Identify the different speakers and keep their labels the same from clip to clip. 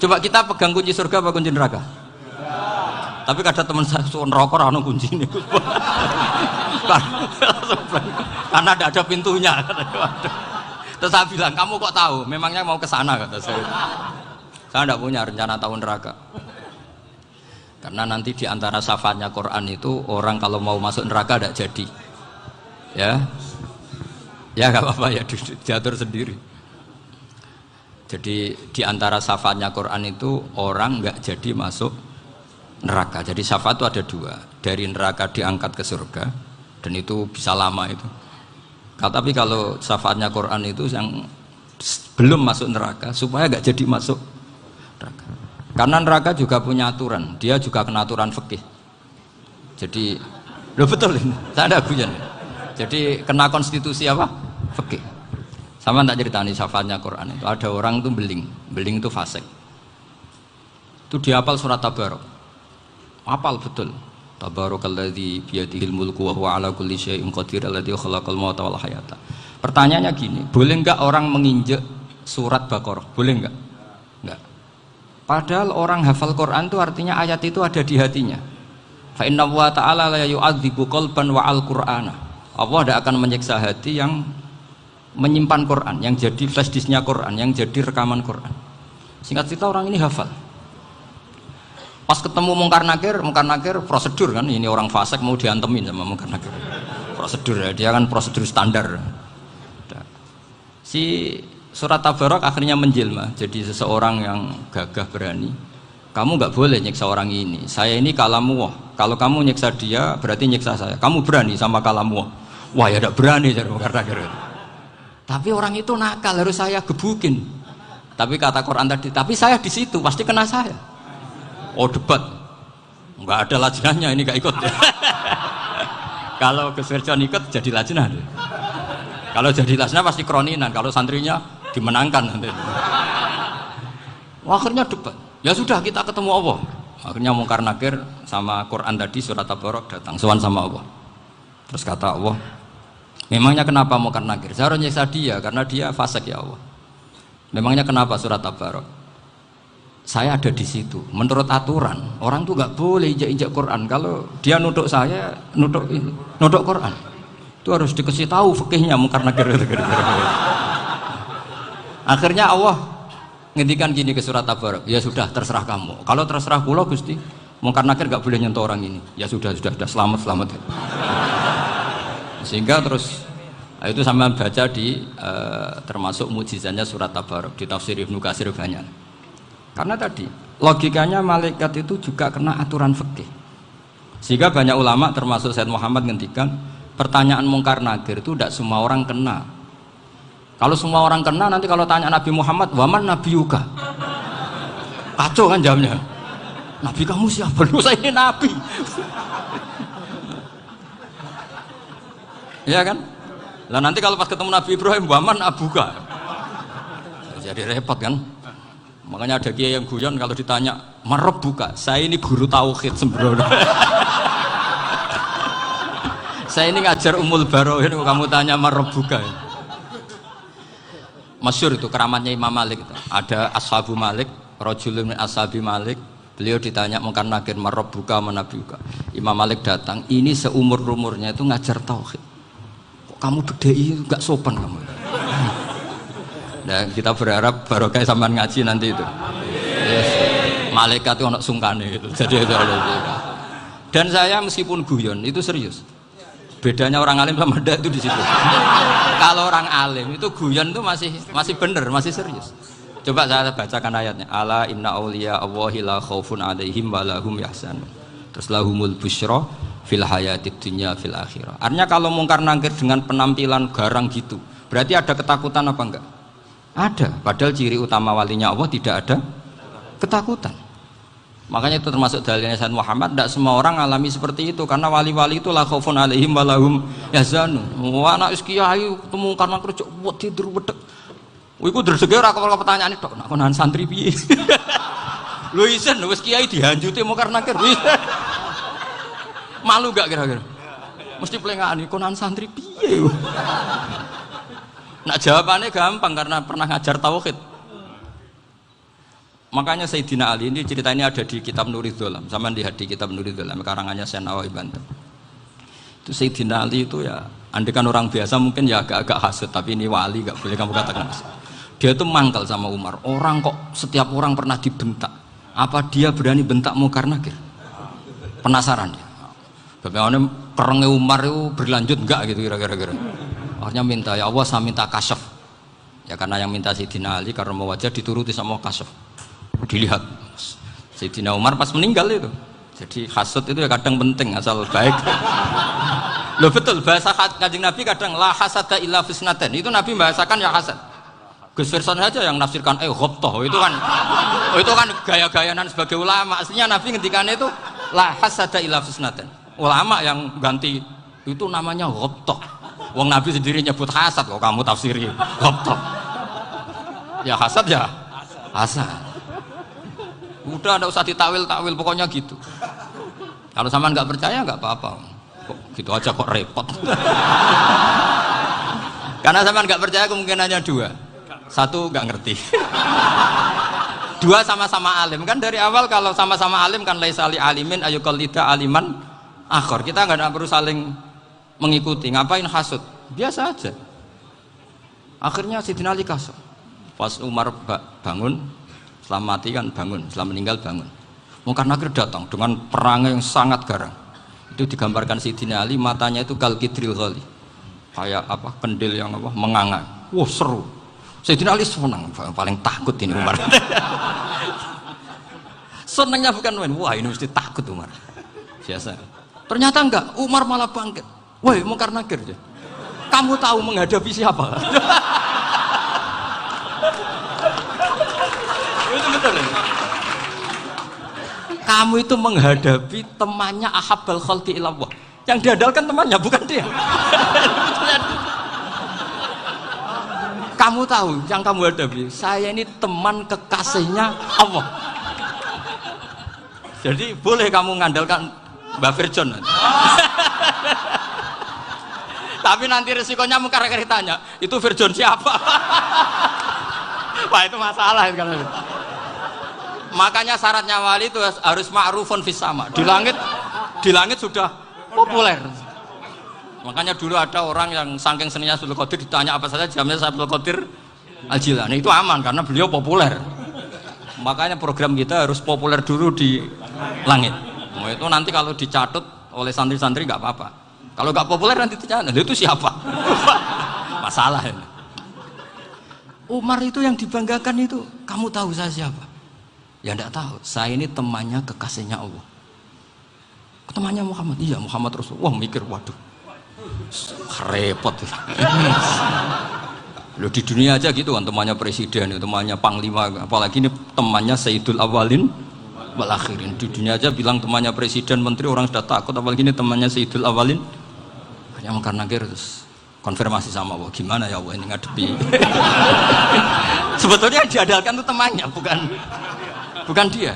Speaker 1: Coba kita pegang kunci surga apa kunci neraka? Tapi kadang teman saya suka neraka ora ono kuncine. Karena tidak ada pintunya. Terus saya bilang, kamu kok tahu? Memangnya mau ke sana kata saya. Saya tidak punya rencana tahu neraka. Karena nanti di antara syafaatnya Quran itu orang kalau mau masuk neraka tidak jadi. Ya nggak apa-apa ya, diatur sendiri. Jadi di antara syafaatnya Quran itu orang nggak jadi masuk neraka. Jadi syafaat itu ada dua, dari neraka diangkat ke surga, dan itu bisa lama itu. Tapi kalau syafaatnya Quran itu yang belum masuk neraka supaya nggak jadi masuk neraka. Karena neraka juga punya aturan, dia juga kena aturan fikih. Jadi, loh betul ini, saya ada guyon. Jadi kena konstitusi apa? Fikih. Sama tak ceritani syafaatnya Quran itu ada orang itu beling itu fasik. Itu dia hafal surat Tabarok. Hafal betul. Tabarakalladzi biyadihil mulku wa huwa ala kulli syai'in qadir alladzi khalaqal mauta wal hayata. Pertanyaannya gini, boleh enggak orang menginjek surat Baqarah? Boleh enggak? Enggak. Padahal orang hafal Quran itu artinya ayat itu ada di hatinya. Fa inna wa ta'ala la yu'adzibu qalban wa al-Qur'ana. Allah tidak akan menyiksa hati yang menyimpan Quran, yang jadi flash disknya Quran, yang jadi rekaman Quran. Singkat cerita orang ini hafal. Pas ketemu Mungkar Nakir prosedur kan, ini orang fasik mau diantemin sama Mungkar Nakir. Prosedur ya, dia kan prosedur standar. Si surat Tabarok akhirnya menjelma jadi seseorang yang gagah berani. Kamu nggak boleh nyiksa orang ini. Saya ini kalamullah. Kalau kamu nyiksa dia berarti nyiksa saya. Kamu berani sama kalamullah. Wah ya tidak berani jadi Mungkar Nakir. Tapi orang itu nakal, harus saya gebukin. Tapi kata Quran tadi, tapi saya di situ pasti kena saya. Oh debat, nggak ada lajnahnya ini nggak ikut. Kalau Gus Wirjon ikut jadi lajnah. Kalau jadi lajnah pasti kroninan. Kalau santrinya dimenangkan nanti. Akhirnya debat. Ya sudah kita ketemu Allah. Akhirnya Mungkar Nakir sama Quran tadi surat Tabarok datang sowan sama Allah. Terus kata Allah, memangnya kenapa Mungkar Nakir? Saya harus nyiksa dia karena dia fasik ya Allah. Memangnya kenapa surat Tabarok? Saya ada di situ. Menurut aturan orang tuh nggak boleh injak-injak Quran. Kalau dia nutuk saya, nutuk Quran, itu harus dikasih tahu fikihnya Mungkar Nakir. Akhirnya Allah ngendikan gini ke surat Tabarok. Ya sudah terserah kamu. Kalau terserah kula Gusti, Mungkar Nakir nggak boleh nyentuh orang ini. Ya sudah selamat. Sehingga terus itu sama baca di termasuk mujizatnya surat Tabarok di tafsir Ibnu Katsir banyak. Karena tadi logikanya malaikat itu juga kena aturan fikih. Sehingga banyak ulama termasuk Said Muhammad ngendikan pertanyaan Mungkar Nakir itu tidak semua orang kena. Kalau semua orang kena nanti kalau tanya Nabi Muhammad, waman nabiyuka? Kacau kan jamnya. Nabi kamu siapa? Lu saya ini nabi. Ya kan? Lah nanti kalau pas ketemu Nabi Ibrahim, waman abuka? Jadi repot kan? Makanya ada kiai yang guyon kalau ditanya, marab buka? Saya ini guru tauhid sembrono. Saya ini ngajar Ummul Baroin, kamu tanya marab buka? Masyhur itu keramatnya Imam Malik itu. Ada Ashabu Malik, rajulun min ashabi Malik. Beliau ditanya Mungkar Nakir, marab buka manabiuka? Imam Malik datang, ini seumur-umurnya itu ngajar tauhid. Kamu bedai nggak sopan kamu. Nah, kita berharap barokah sampean ngaji nanti itu. Yes. Malaikat itu anak sungkane gitu. Jadi itu. Dan saya meskipun guyon itu serius. Bedanya orang alim sama ndak itu di situ. Kalau orang alim itu guyon itu masih bener, masih serius. Coba saya bacakan ayatnya. Ala inna auliya Allahi la khaufun alaihim wa lahum yahzanun. Terus lahumul busyra fil hayatid dunya fil akhirah. Artinya kalau Mungkar Nakir dengan penampilan garang gitu, berarti ada ketakutan apa enggak? Ada. Padahal ciri utama walinya Allah tidak ada ketakutan. Makanya itu termasuk dalilnya Sayyid Muhammad. Tidak semua orang alami seperti itu karena wali-wali itu la khaufun alaihim wa lahum yahzanun. Wah anak kiai ketemu Mungkar Nakir cok tidur wedek. Iku dresege ora kok pertanyaan tok nak konan santri piye. Lho isen wis kiai dihanjuti Mungkar Nakir. Malu gak kira-kira? Mesti pelengani konan santri piye? Nak jawabannya gampang karena pernah ngajar tauhid. Makanya Sayyidina Ali ini cerita ini ada di kitab Nurul Dholam. Sama lihat di kitab Nurul Dholam karangannya Syekh Nawawi Banten. Itu Sayyidina Ali itu ya, andekan orang biasa mungkin ya agak-agak hasut, tapi ini wali gak boleh kamu katakan hasut. Dia itu mangkal sama Umar. Orang kok setiap orang pernah dibentak. Apa dia berani bentak Munkar Nakir? Penasaran dia. Bagaimana kerengnya Umar itu berlanjut enggak gitu kira-kira. Akhirnya minta, ya Allah saya minta kasyaf. Ya karena yang minta Sayyidina Ali karena mau wajah dituruti sama kasyaf. Dilihat Sayyidina Umar pas meninggal itu. Jadi hasud itu ya kadang penting asal baik. Loh betul bahasa Kanjeng Nabi kadang la hasada illa fisnaten. Itu Nabi bahasakan ya hasad. Gus Firson saja yang nafsirkan ghobtoh itu kan gaya-gayanan sebagai ulama. Aslinya Nabi ngendikannya itu la hasada illa fisnaten. Ulama yang ganti itu namanya ghobtoh. Wong Nabi sendiri nyebut hasad kok kamu tafsiri ghobtoh. Ya hasad ya hasad. Udah nggak usah ditawil-tawil pokoknya gitu. Kalau sama nggak percaya nggak apa-apa. Kok gitu aja kok repot. Karena sama nggak percaya kemungkinannya dua. Satu nggak ngerti. Dua sama-sama alim kan dari awal kalau sama-sama alim kan laisali alimin ayuqallida aliman akhor. Kita nggak perlu saling mengikuti. Ngapain hasud? Biasa aja. Akhirnya Sayyidina Ali kasar. Pas Umar bangun, setelah mati kan bangun, setelah meninggal bangun. Munkar Nakir datang dengan perangai yang sangat garang. Itu digambarkan Sayyidina Ali matanya itu kal kidril ghali. Kayak apa? Kendil yang apa? Menganga. Wah, seru. Sayyidina Ali senang, paling takut ini Umar. Senangnya bukan main. Wah, ini mesti takut Umar. Biasa. Ternyata enggak, Umar malah bangkit. Woi, Munkar Nakir. Kamu tahu menghadapi siapa? Itu betul ya? Kamu itu menghadapi temannya ahabbal khalqi ilallah. Yang diandalkan temannya bukan dia. Kamu tahu yang kamu hadapi, saya ini teman kekasihnya Allah. Jadi boleh kamu mengandalkan Mbak Virjon. Tapi nanti resikonya Munkar Nakir tanya, itu Virjon siapa? Wah itu masalah kan. Makanya syaratnya wali itu harus ma'rufun fis sama. Di langit sudah populer. Makanya dulu ada orang yang saking seninya Abdul Qadir ditanya apa saja jamnya Abdul Qadir Al-Jilani itu aman karena beliau populer. Makanya program kita harus populer dulu di langit. Nah, itu nanti kalau dicatut oleh santri-santri nggak apa-apa. Kalau nggak populer nanti dicatat, itu siapa? Masalah ini. Umar itu yang dibanggakan itu, kamu tahu saya siapa? Ya enggak tahu, saya ini temannya kekasihnya Allah. Temannya Muhammad, iya Muhammad Rasul. Wah mikir, waduh, repot. Loh di dunia aja gitu kan, temannya presiden, temannya panglima, apalagi ini temannya Sayyidul Awalin wal Akhirin. Di dunia aja bilang temannya presiden, menteri, orang sudah takut, apalagi ini temannya Sayyidul Awalin. Hanya Munkar Nakir terus konfirmasi sama Allah, gimana ya Allah ini ngadepi. Sebetulnya yang diandalkan itu temannya, bukan dia.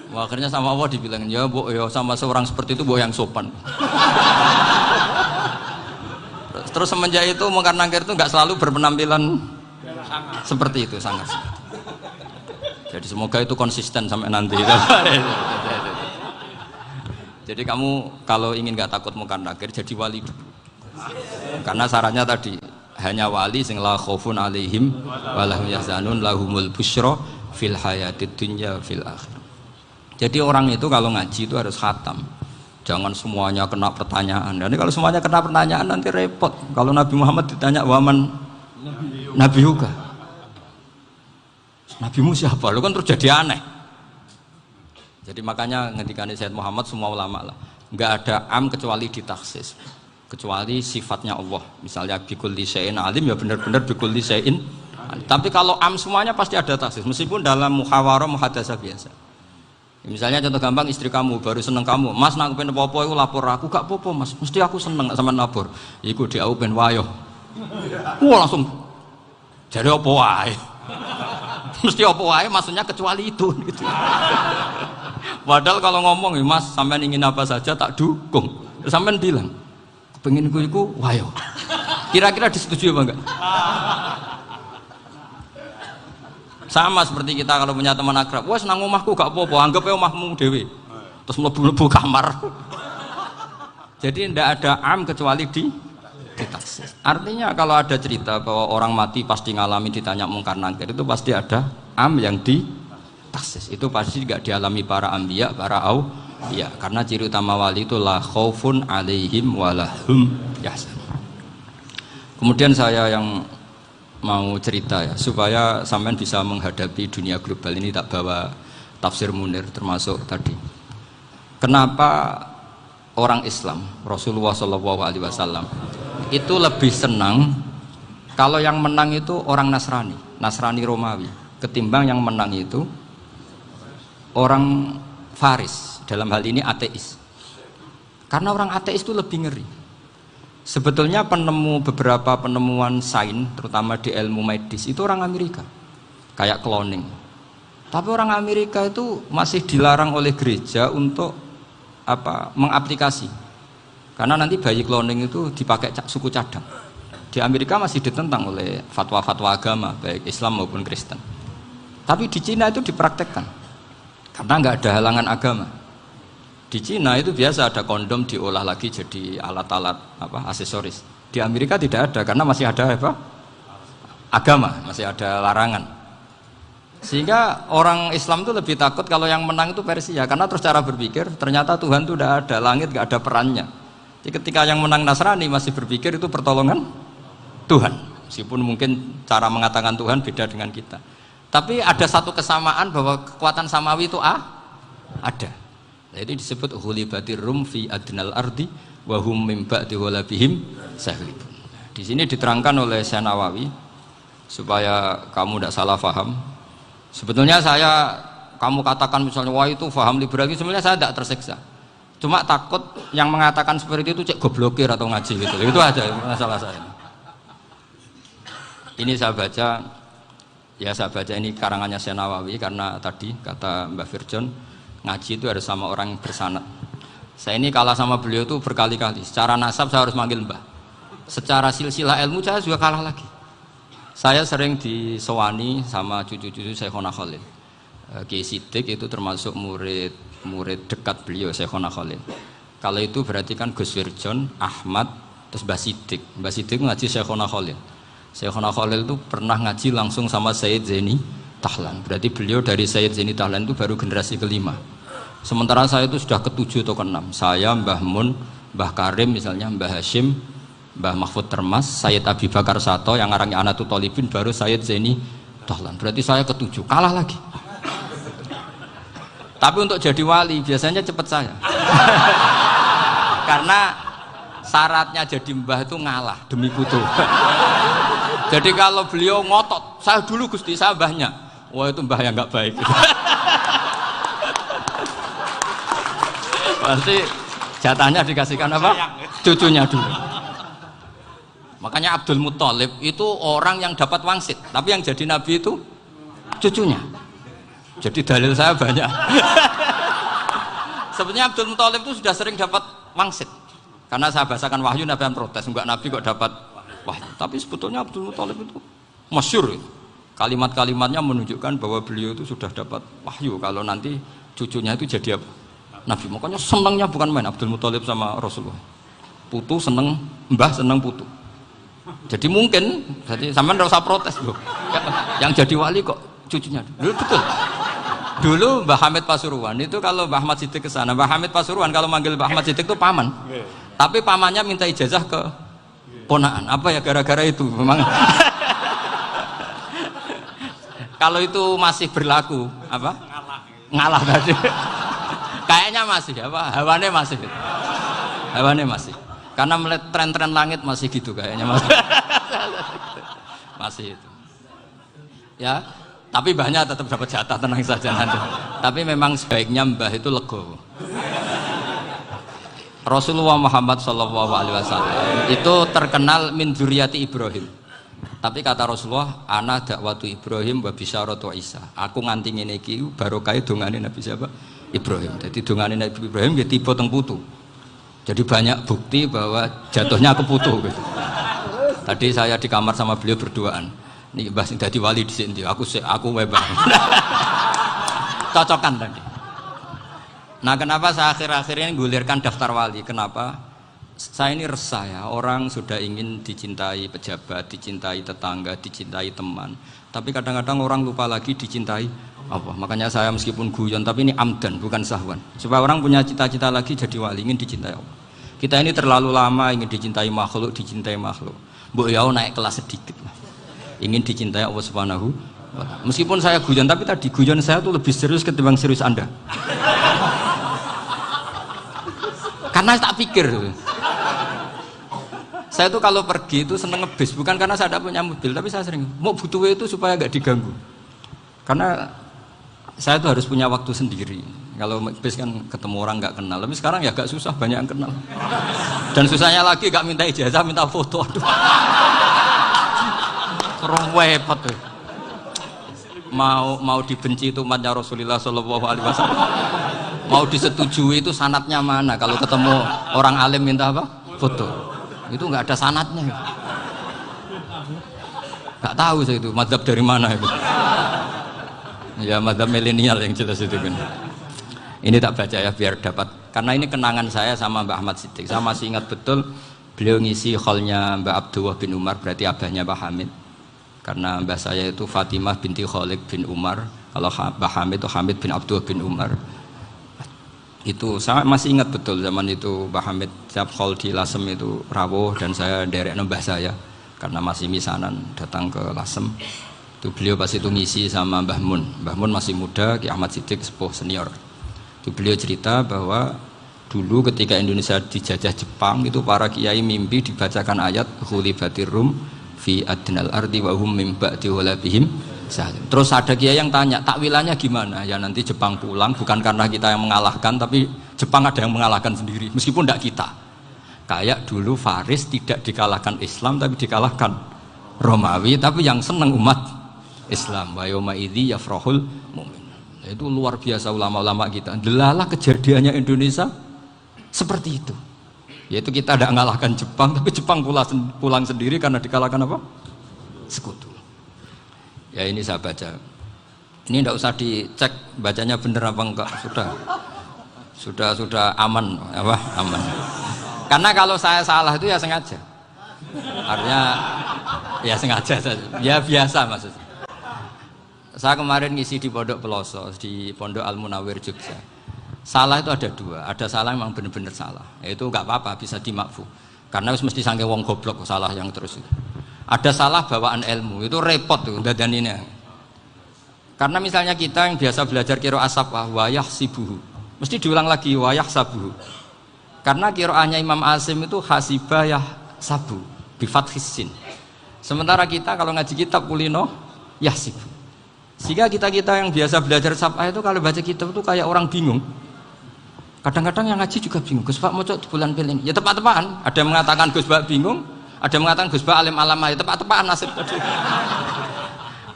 Speaker 1: Wah, akhirnya sama Allah dibilang, ya bu, ya sama seorang seperti itu bu yang sopan. Terus semenjak itu Munkar Nakir itu nggak selalu berpenampilan seperti itu sangat. Jadi semoga itu konsisten sampai nanti. Jadi kamu kalau ingin nggak takut Munkar Nakir jadi wali dulu. Karena syaratnya tadi hanya wali sing la khaufun alaihim walahum yahzanun lahumul busyra fil hayatid dunya fil akhir. Jadi orang itu kalau ngaji itu harus khatam. Jangan semuanya kena pertanyaan. Dan kalau semuanya kena pertanyaan nanti repot. Kalau Nabi Muhammad ditanya waman Nabi juga. Nabimu siapa? Lu kan terus jadi aneh. Jadi makanya ketika Sayyid Muhammad semua ulama lah, nggak ada am kecuali ditaksis, kecuali sifatnya Allah. Misalnya bikulli syai'in alim ya benar-benar bikulli syai'in. Tapi kalau am semuanya pasti ada taksis, meskipun dalam muhawarah muhadasah biasa. Misalnya contoh gampang, istri kamu baru seneng kamu, mas nak pengen popo itu lapor aku, gak popo mas, mesti aku seneng sama lapor. Iku dia aku pengen wayo. Wah langsung jadi apa wae. Mesti apa wae maksudnya kecuali itu gitu. Padahal kalau ngomong mas sampean ingin apa saja tak dukung. Sampean bilang pengen iku wayo. Kira-kira disetujui apa enggak? Sama seperti kita kalau punya teman akrab, wes nang omahku gak apa-apa, anggap aja omahmu dhewe. Terus mlebu-mlebu kamar. Jadi tidak ada am kecuali ditaksis. Artinya kalau ada cerita bahwa orang mati pasti ngalami ditanya mungkar nangkir, itu pasti ada am yang ditaksis. Itu pasti tidak dialami para anbiya, para auliya. Karena ciri utama wali itu la khaufun alaihim walahum yahzanun. Kemudian saya yang mau cerita ya, supaya sampean bisa menghadapi dunia global ini, tak bawa tafsir Munir termasuk tadi. Kenapa orang Islam, Rasulullah SAW itu lebih senang kalau yang menang itu orang Nasrani Romawi, ketimbang yang menang itu orang Faris, dalam hal ini ateis. Karena orang ateis itu lebih ngeri. Sebetulnya beberapa penemuan sains, terutama di ilmu medis, itu orang Amerika, kayak cloning. Tapi orang Amerika itu masih dilarang oleh gereja untuk mengaplikasi. Karena nanti bayi cloning itu dipakai suku cadang. Di Amerika masih ditentang oleh fatwa-fatwa agama, baik Islam maupun Kristen. Tapi di Cina itu dipraktekkan, karena nggak ada halangan agama. Di Cina itu biasa ada kondom diolah lagi jadi alat-alat aksesoris. Di Amerika tidak ada karena masih ada agama, masih ada larangan. Sehingga orang Islam itu lebih takut kalau yang menang itu Persia, karena terus cara berpikir ternyata Tuhan itu tidak ada, langit nggak ada perannya. Jadi ketika yang menang Nasrani masih berpikir itu pertolongan Tuhan, meskipun mungkin cara mengatakan Tuhan beda dengan kita. Tapi ada satu kesamaan bahwa kekuatan samawi itu ada. Jadi disebut hulibatir rum fi adnal ardi wa hum mim ba'di ghalabihim sahlibun. Di sini diterangkan oleh Syekh Nawawi supaya kamu tidak salah paham. Sebetulnya kamu katakan misalnya wah itu paham liberal, sebenarnya saya tidak tersiksa. Cuma takut yang mengatakan seperti itu cek goblokir atau ngaji gitu. Itu aja masalah saya. Ini saya baca ini karangannya Syekh Nawawi, karena tadi kata Mbak Firjon ngaji itu harus sama orang yang bersanad. Saya ini kalah sama beliau itu berkali-kali. Secara nasab saya harus manggil Mbah. Secara silsilah ilmu saya juga kalah lagi. Saya sering disewani sama cucu-cucu Syekhona Khalil. Kiai Siddiq itu termasuk murid dekat beliau, Syekhona Khalil. Kalau itu berarti kan Gus Wirjon, Ahmad, terus Mbah Siddiq. Mbah Siddiq ngaji Syekhona Khalil. Syekhona Khalil itu pernah ngaji langsung sama Sayyid Zaini Tahlan. Berarti beliau dari Sayyid Zaini Tahlan itu baru generasi kelima. Sementara saya itu sudah ke-7 atau ke-6. Saya, Mbah Mun, Mbah Karim misalnya, Mbah Hashim, Mbah Mahfud Termas, Sayyid Abi Bakar Sato yang arangnya Anatul Talibin, baru Sayyid Zaini Tahlan. Berarti saya ke-7, kalah lagi. Tapi untuk jadi wali biasanya cepat saya. Karena syaratnya jadi mbah itu ngalah demi putu. Jadi kalau beliau ngotot, saya dulu Gusti, saya mbahnya. Wah itu mbah yang nggak baik. Pasti jatahnya dikasihkan apa? Cucunya dulu. Makanya Abdul Muthalib itu orang yang dapat wangsit, tapi yang jadi nabi itu cucunya. Jadi dalil saya banyak. Sebenarnya Abdul Muthalib itu sudah sering dapat wangsit. Karena saya bahasakan wahyu, Nabi yang protes, enggak nabi kok dapat wahyu. Tapi sebetulnya Abdul Muthalib itu masyhur. Kalimat-kalimatnya menunjukkan bahwa beliau itu sudah dapat wahyu kalau nanti cucunya itu jadi apa? Nabi. Makanya senangnya bukan main Abdul Muthalib sama Rasulullah. Putu seneng, mbah seneng putu. Jadi mungkin, jadi sampean enggak usah protes loh. Yang jadi wali kok cucunya. Dulu betul. Dulu Mbah Hamid Pasuruan itu kalau Mbah Ahmad Siddiq ke sana, Mbah Hamid Pasuruan kalau manggil Mbah Ahmad Siddiq itu paman. Tapi pamannya minta ijazah ke ponaan. Apa ya gara-gara itu memang. Kalau itu masih berlaku apa? Ngalah tadi. Kayaknya masih apa? Hawane masih. Hawane masih. Karena melihat tren-tren langit masih gitu kayaknya masih. Masih itu. Ya, tapi mbahnya tetap dapat jatah, tenang saja nanti. Tapi memang sebaiknya mbah itu legowo. Rasulullah Muhammad SAW itu terkenal min dzurriyyati Ibrahim. Tapi kata Rasulullah, ana dakwatu Ibrahim wa bisyaratu Isa. Aku nganti ngene iki barokah dongane Nabi siapa? Ibrahim. Jadi dongane Nabi Ibrahim ya tiba teng putu. Jadi banyak bukti bahwa jatuhnya ke putu gitu. Tadi saya di kamar sama beliau berduaan. Nih Mbah sing dadi wali dhisik ndi? Aku wae Mbah. Cocokan tadi. Nah, kenapa saya akhir-akhir ini gulirkan daftar wali? Kenapa? Saya ini resah ya, orang sudah ingin dicintai pejabat, dicintai tetangga, dicintai teman. Tapi kadang-kadang orang lupa lagi dicintai apa. Makanya saya meskipun guyon, tapi ini amdan, bukan sahwan. Supaya orang punya cita-cita lagi jadi wali, ingin dicintai Allah. Kita ini terlalu lama ingin dicintai makhluk, Mbok ya naik kelas sedikit lah. Ingin dicintai Allah Subhanahu wa Ta'ala. Meskipun saya guyon, tapi tadi guyon saya tuh lebih serius ketimbang serius Anda. Karena tak pikir. Saya tuh kalau pergi itu seneng ngebis, bukan karena saya tidak punya mobil, tapi saya sering mau butuh itu supaya nggak diganggu. Karena saya tuh harus punya waktu sendiri. Kalau ngebis kan ketemu orang nggak kenal, tapi sekarang ya agak susah, banyak yang kenal. Dan susahnya lagi nggak minta ijazah, minta foto. Aduh. Terus repot tuh. Mau dibenci itu umatnya Rasulullah Shallallahu Alaihi Wasallam. Mau disetujui itu sanatnya mana? Kalau ketemu orang alim minta apa? Foto. Itu nggak ada sanatnya. Nggak tahu saya itu mazhab dari mana itu. Ya mazhab milenial yang jelas itu kan. Ini tak baca ya biar dapat. Karena ini kenangan saya sama Mbak Ahmad Siddiq. Saya masih ingat betul beliau ngisi hallnya Mbak Abdullah bin Umar, berarti abahnya Mbak Hamid. Karena mbah saya itu Fatimah binti Khalid bin Umar. Kalau Mbak Hamid itu Hamid bin Abdullah bin Umar. Itu saya masih ingat betul zaman itu Mbah Hamid siap khol di Lasem itu rawuh dan saya derek mbah saya karena masih misanan datang ke Lasem. Itu beliau pas itu ngisi sama Mbah Mun. Mbah Mun masih muda, Ki Ahmad Siddiq sepuh senior. Itu beliau cerita bahwa dulu ketika Indonesia dijajah Jepang itu para kiai mimpi dibacakan ayat Ghulibatir Rum fi adnal ardi wa hum min ba'di ghalabihim. Terus ada kiai yang tanya, takwilannya gimana? Ya nanti Jepang pulang bukan karena kita yang mengalahkan, tapi Jepang ada yang mengalahkan sendiri, meskipun tidak kita. Kayak dulu Faris tidak dikalahkan Islam, tapi dikalahkan Romawi, tapi yang senang umat Islam. Wa yauma idzi yafrahul mu'min. Itu luar biasa ulama-ulama kita. Delalah kejadiannya Indonesia seperti itu. Yaitu kita tidak mengalahkan Jepang, tapi Jepang pulang sendiri karena dikalahkan apa? Sekutu. Ya ini saya baca. Ini tidak usah dicek bacanya benar apa enggak, sudah aman apa? Aman. Karena kalau saya salah itu ya sengaja. Artinya ya sengaja saja. Ya biasa maksudnya. Saya kemarin ngisi di Pondok Peloso, di Pondok Al Munawir Jogja. Salah itu ada dua. Ada salah memang benar-benar salah. Itu enggak apa-apa, bisa dimakfu. Karena mesti sange wong goblok salah yang terus itu. Ada salah bawaan ilmu, itu repot tuh dadaninnya. Karena misalnya kita yang biasa belajar qiraah safah wayah sibuhu, mesti diulang lagi wayah sabuhu. Karena qiraahnya Imam Asim itu hasibah yah sabu bi fathis sin. Sementara kita kalau ngaji kitab kulino yahsib. Sehingga kita yang biasa belajar safah itu kalau baca kitab itu kayak orang bingung. Kadang-kadang yang ngaji juga bingung. Gus Pak mau di bulan pilih. Ya tepat-tepatan. Ada yang mengatakan Gus Pak bingung. Ada yang mengatakan Gus Ba alim alamah, ya tepat-tepatan nasib tadi.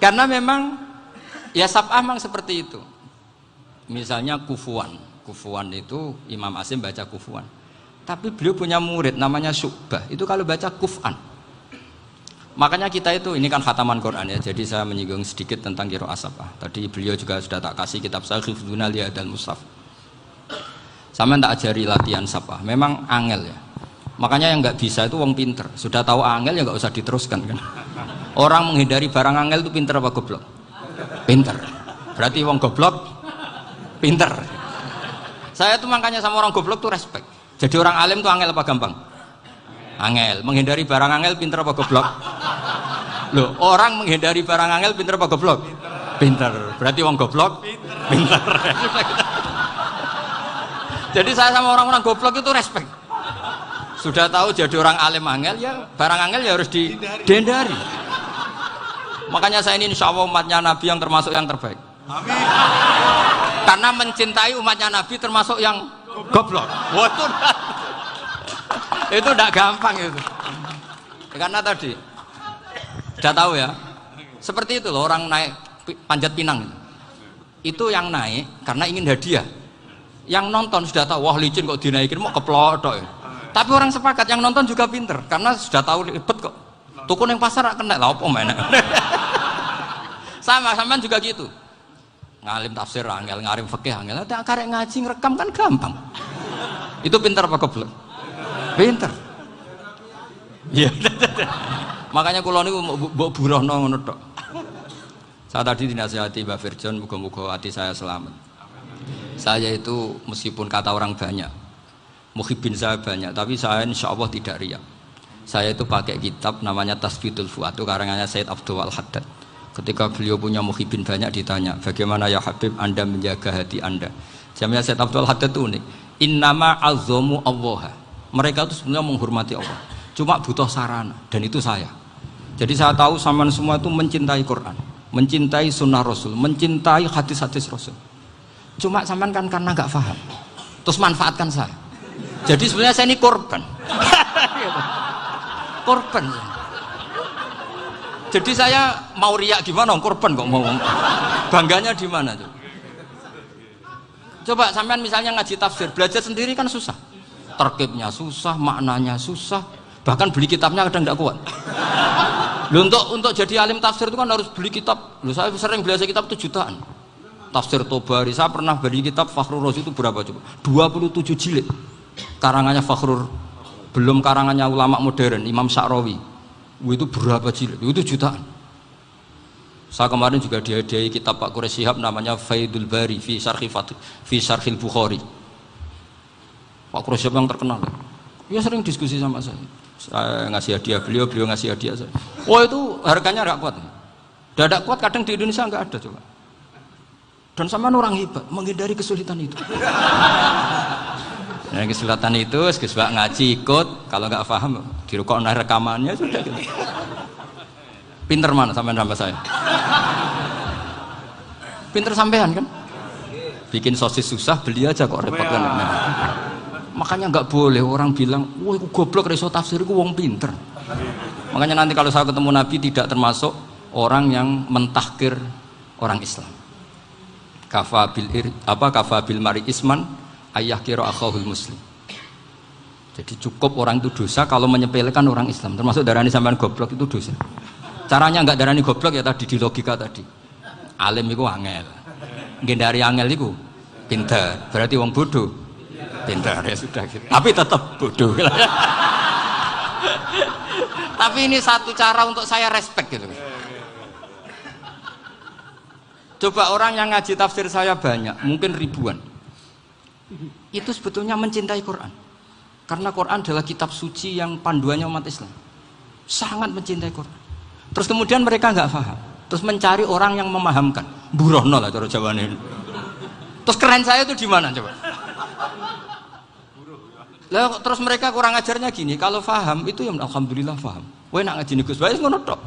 Speaker 1: Karena memang ya sab'ah memang seperti itu. Misalnya kufuan itu Imam Asim baca kufuan. Tapi beliau punya murid namanya Syu'bah, itu kalau baca kuf'an. Makanya kita itu, ini kan khataman Quran ya, jadi saya menyinggung sedikit tentang qiraah sab'ah. Tadi beliau juga sudah tak kasih kitab saya Hifdzuna Liyadal Mushaf. Sama tak ajari latihan sab'ah, memang angel ya. Makanya yang nggak bisa itu wong pinter. Sudah tahu angel ya nggak usah diteruskan kan. Orang menghindari barang angel itu pinter apa goblok? Pinter. Berarti wong goblok pinter. Saya tuh makanya sama orang goblok tuh respect. Jadi orang alim tuh angel apa gampang? Angel. Menghindari barang angel pinter apa goblok? Loh, orang menghindari barang angel pinter apa goblok? Pinter. Berarti wong goblok pinter. Jadi saya sama orang-orang goblok itu respect. Sudah tahu jadi orang alim angel ya barang angel ya harus dihindari. Makanya saya ini insya Allah umatnya Nabi yang termasuk yang terbaik. Amin. Karena mencintai umatnya Nabi termasuk yang goblok. Waduh. Itu tidak gampang itu. Karena tadi sudah tahu ya. Seperti itu loh orang naik panjat pinang. Itu yang naik karena ingin hadiah. Yang nonton sudah tahu wah licin kok dinaikin mau keplok ya. Tapi orang sepakat yang nonton juga pinter karena sudah tahu ribet kok. Tuku yang pasar kena lah apa mana. Sampean juga gitu. Ngalim tafsir angel, ngalim fikih angel. Tapi karek ngaji ngerekam kan gampang. Itu pintar apa goblok? Pintar. Iya. Makanya kula niku mbok burohno ngono tok. Saya tadi dinasihati Mbak Firjon, muga-muga hati saya selamat. Saya itu meskipun kata orang banyak, muhibbin saya banyak, tapi saya insya Allah tidak riya. Saya itu pakai kitab namanya Tasbitul Fuad, itu karangannya Said Abdul Al-Haddad. Ketika beliau punya muhibbin banyak ditanya, bagaimana ya Habib Anda menjaga hati Anda? Jamnya Said Abdul Al-Haddad itu unik. Innama azzamu Allah. Mereka itu sebenarnya menghormati Allah, cuma butuh sarana, dan itu saya. Jadi saya tahu sampean semua itu mencintai Quran, mencintai sunnah Rasul, mencintai hadis-hadis Rasul. Cuma sampean kan karena nggak paham, terus manfaatkan saya. Jadi sebenarnya saya ini korban. Korban. Jadi saya mau riak gimana? Korban kok mau. Bangganya di mana tuh? Coba sampean misalnya ngaji tafsir, belajar sendiri kan susah. Terkibnya susah, maknanya susah, bahkan beli kitabnya kadang nggak kuat. Loh, untuk jadi alim tafsir itu kan harus beli kitab. Loh, saya sering belajar kitab itu jutaan. Tafsir Tobari, saya pernah beli kitab Fakhrur Razi itu berapa coba? 27 jilid. Karangannya Fakhrur, belum karangannya ulama modern, Imam Sya'rawi. Itu berapa jilid? Itu jutaan. Saya kemarin juga dihadiahi kitab Pak Quraish Shihab namanya Faidul Bari fi Syarhil Bukhari. Pak Quraish Shihab yang terkenal. Dia sering diskusi sama saya. Saya ngasih hadiah beliau ngasih hadiah saya. Oh itu harganya nggak kuat. Dadak kuat kadang di Indonesia nggak ada coba. Dan sama orang hebat menghindari kesulitan itu. Nah, kesulitan itu, sebab ngaji ikut, kalau nggak paham dirukok rekamannya sudah gitu. Pinter mana sampean sama saya? Pinter sampean kan? Bikin sosis susah, beli aja kok repot kan? Nah, makanya nggak boleh orang bilang, wah aku goblok reso tafsir, aku wong pinter. Makanya nanti kalau saya ketemu Nabi tidak termasuk orang yang mentahkir orang Islam. Kafa bil mari isman ayah kira akhahul muslim. Jadi cukup orang itu dosa kalau menyepelekan orang Islam, termasuk darani sampean goblok itu dosa. Caranya enggak darani goblok ya tadi di logika tadi. Alim itu angel, ngendari angel itu pinter, berarti wong bodoh pinter ya sudah gitu. Tapi tetap bodoh. Tapi ini satu cara untuk saya respect gitu. Coba orang yang ngaji tafsir saya banyak, mungkin ribuan. Itu sebetulnya mencintai Quran. Karena Quran adalah kitab suci yang panduannya umat Islam. Sangat mencintai Quran. Terus kemudian mereka nggak paham. Terus mencari orang yang memahamkan. Burohno lah cara jawabannya. Terus keren saya itu di mana coba? Lah terus mereka kurang ajarnya gini, kalau paham itu ya alhamdulillah paham. Kowe nak ngaji Gus Bae ngono tok.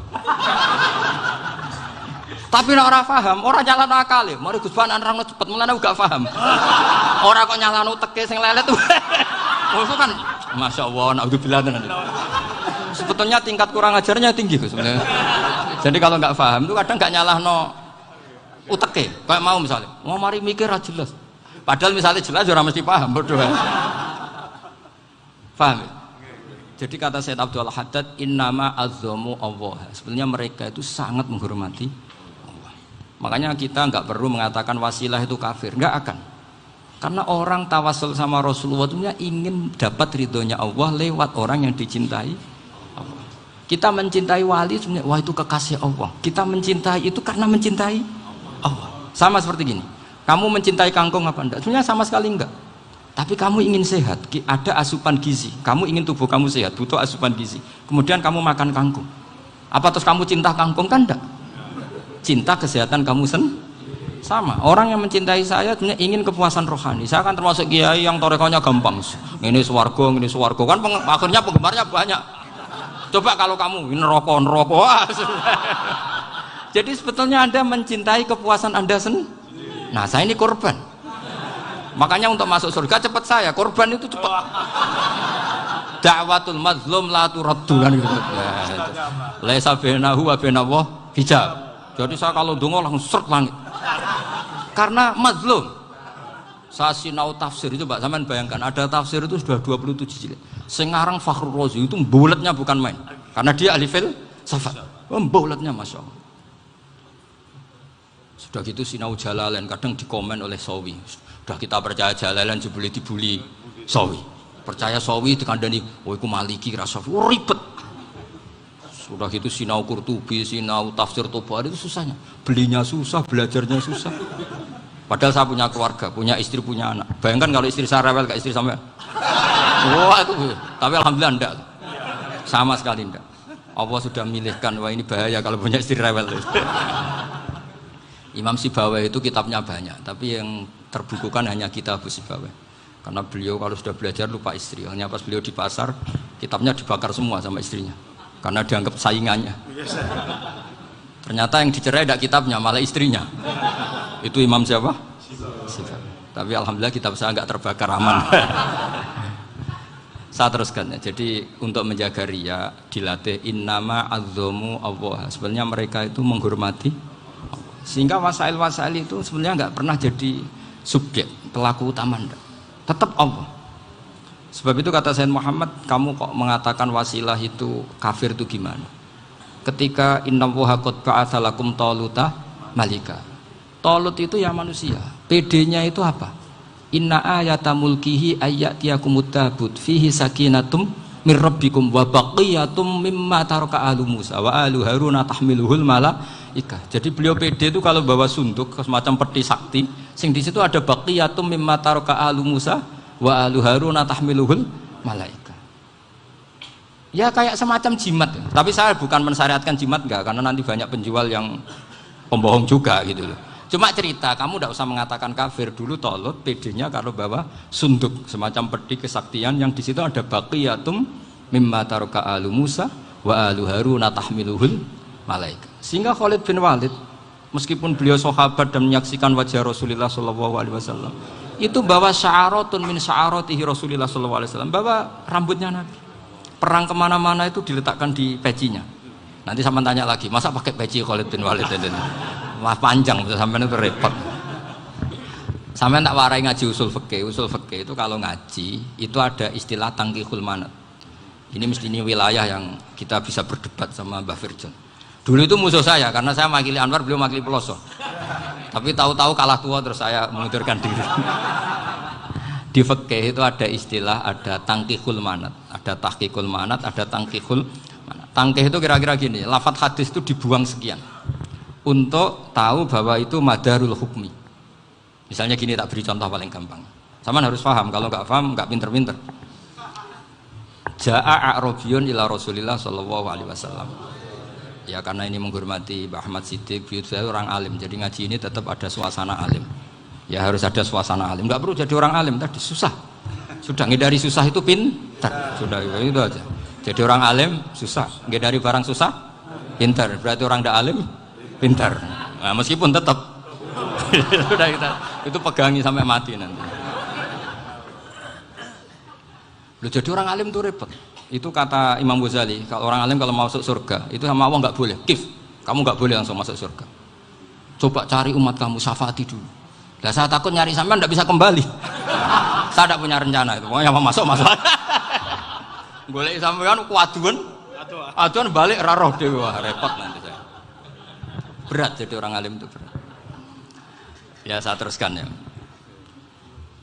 Speaker 1: Tapi nek ora paham, ora nyalano akale. Mari Gus Bae nerangno cepet mulane gak paham. Ora kok nyalano teke sing lelet. Oh itu kan masyaallah naudzubillah tenan. Sebetulnya tingkat kurang ajarnya tinggi Gus sebenarnya. Jadi kalau nggak paham itu kadang nggak nyalahno uteke. Kayak mau misalnya, mau mari mikir ra jelas. Padahal misalnya jelas ora mesti paham bodoh. Paham ya? Jadi kata Said Abdul Haddad, innama azzamu Allah. Sebenarnya mereka itu sangat menghormati Allah. Makanya kita nggak perlu mengatakan wasilah itu kafir, nggak akan. Karena orang tawasul sama Rasulullah itu ingin dapat ridhonya Allah lewat orang yang dicintai Allah. Kita mencintai wali sebenarnya, wah itu kekasih Allah. Kita mencintai itu karena mencintai Allah. Sama seperti gini, kamu mencintai kangkung apa enggak? Sebenarnya sama sekali enggak. Tapi kamu ingin sehat, ada asupan gizi. Kamu ingin tubuh kamu sehat, butuh asupan gizi. Kemudian kamu makan kangkung. Apa terus kamu cinta kangkung? Kan enggak. Cinta kesehatan kamu sama. Orang yang mencintai saya sebenarnya ingin kepuasan rohani. Saya kan termasuk kiai yang torekonya gampang. Ini swarga kan akhirnya penggemarnya banyak. Coba kalau kamu ini neraka. Jadi sebetulnya Anda mencintai kepuasan Anda sendiri. Nah, saya ini korban. Makanya untuk masuk surga cepat saya, korban itu cepat. Da'watul mazlum la turaddu kan gitu. Laisa bainahu wa bainallah hijab. Jadi saya kalau donga langsung seret langit. Karena mazlum. Saya sinau tafsir itu Mbak, sampean bayangkan ada tafsir itu sudah 27 jilid. Sing ngarang Fakhrur Razi itu bulatnya bukan main. Karena dia ahli filsafat. Bulatnya Masya Allah. Sudah gitu sinau Jalalain kadang dikomen oleh Sawi. Sudah kita percaya Jalalain jebule dibuli Sawi. Percaya Sawi dikandani, "Oh iku Maliki ra Syafi'i." Oh, ribet. Sudah gitu sinau Qurtubi, sinau tafsir Tabari itu susahnya. Belinya susah, belajarnya susah. Padahal saya punya keluarga, punya istri, punya anak. Bayangkan kalau istri saya rewel kayak istri sampai. Wah itu. Tapi alhamdulillah enggak. Sama sekali enggak. Allah sudah milihkan, wah ini bahaya kalau punya istri rewel. Imam Sibawai itu kitabnya banyak, tapi yang terbukukan hanya kitab Sibawai. Karena beliau kalau sudah belajar lupa istri. Hanya pas beliau di pasar, kitabnya dibakar semua sama istrinya. Karena dianggap saingannya. Ternyata yang dicerai tidak kitabnya, malah istrinya. Itu Imam siapa? Sibawai. Tapi alhamdulillah kitab saya nggak terbakar, aman. Saya teruskan ya. Jadi untuk menjaga riya dilatih innama azzamu Allah. Sebenarnya mereka itu menghormati. Sehingga wasail-wasail itu sebenarnya nggak pernah jadi subjek pelaku utama, enggak. Tetap Allah. Sebab itu kata Sayyid Muhammad, kamu kok mengatakan wasilah itu kafir itu gimana? Ketika innallaha qad ba'atsa lakum taluta malika. Talut itu ya manusia. PD-nya itu apa? Inna ayata mulkihi ayyatiyakumut tabut fihi sakinatum mir rabbikum wa baqiyatum mimma taraka alu Musa wa alu Haruna tahmiluhul malaikah. Jadi beliau PD itu kalau bawa sunduk semacam peti sakti, sing di situ ada baqiyatum mimma taraka alu Musa wa alu Haruna tahmiluhul malaikah. Ya kayak semacam jimat. Tapi saya bukan mensyariatkan jimat enggak, karena nanti banyak penjual yang pembohong juga gitu loh. Cuma cerita, kamu tidak usah mengatakan kafir. Dulu Talut PD-nya kalau bawa sunduk semacam peti kesaktian yang di situ ada baqiyatum mimma taraka alu Musa wa alu Haruna tahmiluhul malaika. Sehingga Khalid bin Walid meskipun beliau sahabat dan menyaksikan wajah Rasulullah sallallahu alaihi wasallam, itu bawa sya'aratun min sya'aratihi Rasulullah sallallahu alaihi wasallam, bawa rambutnya Nabi. Perang kemana-mana itu diletakkan di pecinya. Nanti sama tanya lagi, masa pakai peci Khalid bin Walid ini? Wah panjang, sampai itu repot. Sampai tak warai ngaji usul fikih. Usul fikih itu kalau ngaji itu ada istilah tangkihul manat. Ini mesti ini wilayah yang kita bisa berdebat sama Mbah Firjon. Dulu itu musuh saya karena saya makili Anwar, beliau makili Peloso. Tapi tahu-tahu kalah tua terus saya mengundurkan diri. Di fikih itu ada istilah, ada tangkihul manat, ada tahqiqul manat, ada tangkihul manat. Tangkih itu kira-kira gini, lafadz hadis itu dibuang sekian untuk tahu bahwa itu madarul hukmi. Misalnya gini, tak beri contoh paling gampang. Sama harus paham, kalau nggak paham nggak pinter-pinter. Ja'a a'rabiyun ila Rasulillah sallallahu alaihi wasallam. Ya karena ini menghormati Mbah Ahmad Siddiq, saya orang alim, jadi ngaji ini tetap ada suasana alim. Ya harus ada suasana alim. Nggak perlu jadi orang alim tadi susah. Sudah ngindari susah itu pintar. Sudah itu aja. Jadi orang alim susah, ngindari barang susah pintar. Berarti orang tidak alim pintar. Nah, meskipun tetap sudah kita itu pegangi sampai mati nanti. Loh, jadi orang alim itu repot. Itu kata Imam Ghazali, kalau orang alim kalau mau masuk surga itu sama Allah nggak boleh. Kif, kamu nggak boleh langsung masuk surga. Coba cari umat kamu, syafaati dulu. Nah, saya takut nyari sampean nggak bisa kembali. Saya tidak punya rencana itu. Pokoknya masuk. Golek sampean kuaduan. Aduan balik raroh dewa, repot nanti saya. Berat jadi orang alim itu berat. Ya saya teruskan ya.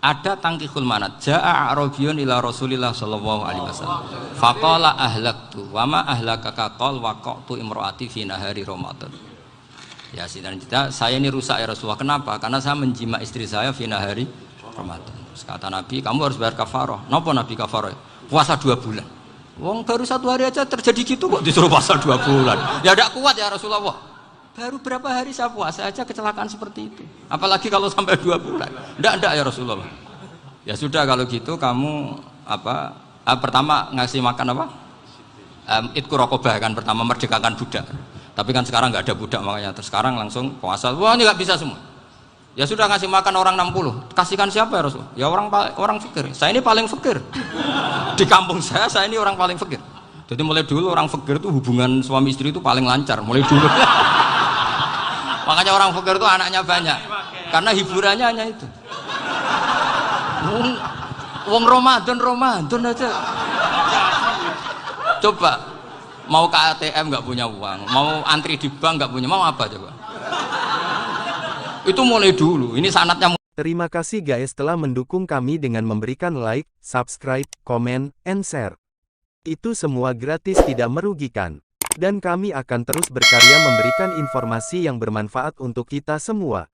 Speaker 1: Ada tangkihul manat. Ja'a a'rabiyun ila Rasulillah sallallahu alaihi wasallam. Faqala ahlaktu wa ma ahlakaka qal waqatu imraati fi nahari Ramadan. Ya saya ini rusak ya Rasulullah. Kenapa? Karena saya menjima istri saya fi nahari Ramadan. Terus kata Nabi, kamu harus bayar kafarah. Napa Nabi kafarah? Puasa 2 bulan. Wong baru 1 hari aja terjadi gitu kok disuruh puasa 2 bulan. Ya tidak kuat ya Rasulullah. Baru berapa hari saya puasa aja kecelakaan seperti itu. Apalagi kalau sampai 2 bulan. Tidak ya Rasulullah. Ya sudah kalau gitu kamu pertama ngasih makan apa? Itku rokobah kan, pertama merdekakan budak. Tapi kan sekarang nggak ada budak makanya. Terus sekarang langsung puasa. Wah ini nggak bisa semua. Ya sudah ngasih makan orang 60. Kasihkan siapa ya Rasul? Ya orang fakir. Saya ini paling fakir. Di kampung saya ini orang paling fakir. Jadi mulai dulu orang fakir itu hubungan suami istri itu paling lancar. Mulai dulu. Makanya orang fakir itu anaknya banyak. Karena hiburannya hanya itu. Wong Ramadan aja. Coba mau ke ATM nggak punya uang, mau antri di bank nggak punya, mau apa coba? Itu mulai dulu. Ini sanatnya.
Speaker 2: Terima kasih guys telah mendukung kami dengan memberikan like, subscribe, komen, and share. Itu semua gratis tidak merugikan. Dan kami akan terus berkarya memberikan informasi yang bermanfaat untuk kita semua.